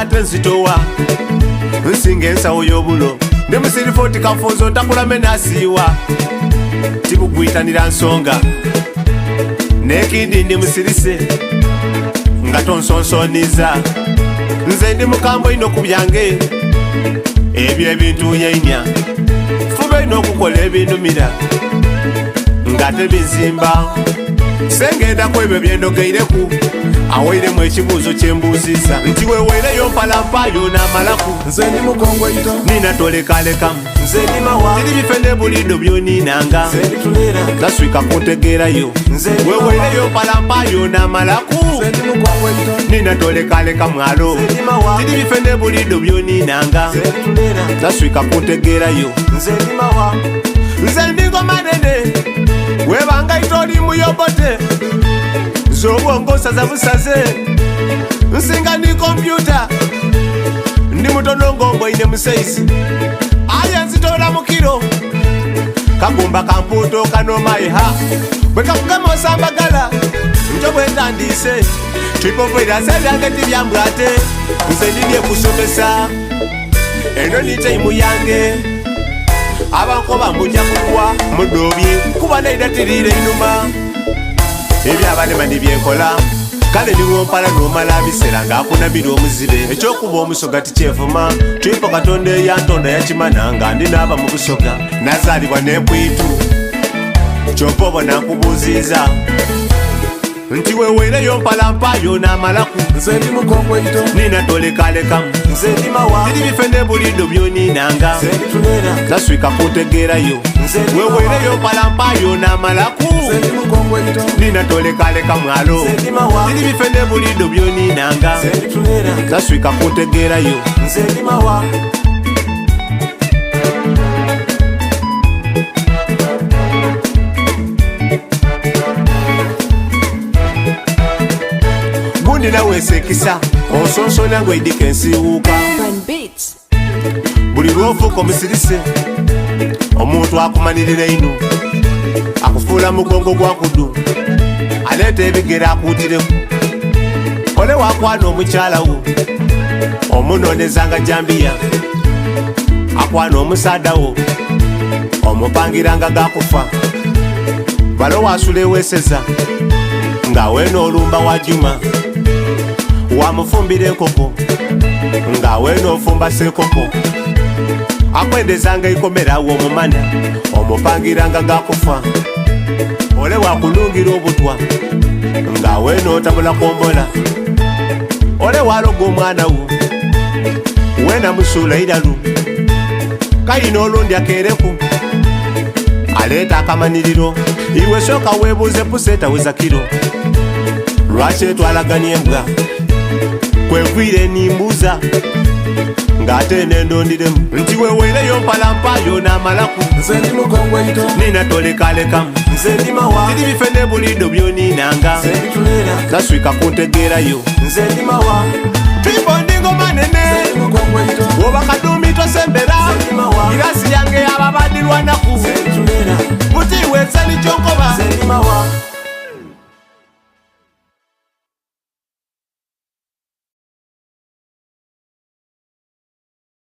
ate nzitowa nsinga ensawo y'obulo ne musirifoti kafunzo ntakulame nasiiwa tibugwitanira nsonga nekindi ndi musirise nga tonsonsoniza nze ndi mukambo ino ku byange ebyo ebintu yainya fuba ino okukola ebinumira nga tebizimba sengenda ku ebyo byendogeireku awairemu ekibuuzo kyembuuziza nti weweereyo mpalampayo n'amalaku nze ndi mukongo ito nina tolekalekamu nze ndi mawa tiri bifene bulindo byoninanga nze ndi tulera taswika kuntegeerayo nze ndi weweereyo mpalampayo n'amalaku nze ndi mukongo ito nina tolekaleka mwalo nze ndi mawa tiri bifene bulindo byoninanga nze ndi tulera taswika kuntegeerayo nze ndi mawa nze ndi ngoma nene webanga itoli muyobote zobwongo saza busaze nsinga ndi kompyuta ndi mutono ngombo ine musaizi aye nzitola mukiro kagumba kamputo kanomayiha bwekakugama osambagala njo bwetandise tripopoirase byange tibyambwate nze ndinye kusomesa eno ni taimu yange abankoba mbuja kulwa mudobye kuba naidatirire inuma ebyabalema nibyenkola kale niwompala nomala bisera ngaakunamira omuzibe ekyokuba omusoga tikyevuma twipo katonda eyantonda yakimana nga ndi naaba mu busoga nazaalibwa nebwitu kyova obona nkubuuziza nti weweereyo mpalampayo n'amalaku nze ndi mukongo ito nina tolekalekamu nze ndi mawa tiri bifene bulindo byoninanga nze ndi tulera taswika kuntegeerayo nze ndi mawa weweereyo mpalampayo n'amalaku nze ndi mukongo ito nina tolekaleka mwalo nze ndi mawa tiri bifene bulindo byoninanga nze ndi tulera taswika kuntegeerayo nze ndi mawa gundi naweesekisa onsonsona ngweidika ensiiwuuka buli lwofuuka omusirise omuntu akumanirira ino akufuula mugongo gwa kudu aleeta ebigere akuutireku ole wakwana omukyalawo omunoonezanga jambiya akwana omusaadawo omupangiranga gakufa balo wasula eweeseza ng'aweena olumba wa juma wamufumbira enkoko ng'aweena ofumba sekoko akwendezanga ikomerawo omumana omupangiranga gakufa ole wakulungira obutwa ng'aweena otabula kombola ole waloga omwana wo weena musuula iralu kayina olundi akeereku aleeta akamaniriro iwe soka weebuuze pusa etaweza kiro lwaki etwalaganya embwa kwegwire nimbuuza ng'ate nendondiremu nti weweereyo mpalampayo n'amalaku nze ndi mukongo ito nina tolekalekamu nze ndi mawa tiri bifene bulindo byoninanga nze ndi tulera taswika kuntegeerayo nze ndi mawa twipo ndi ngoma nene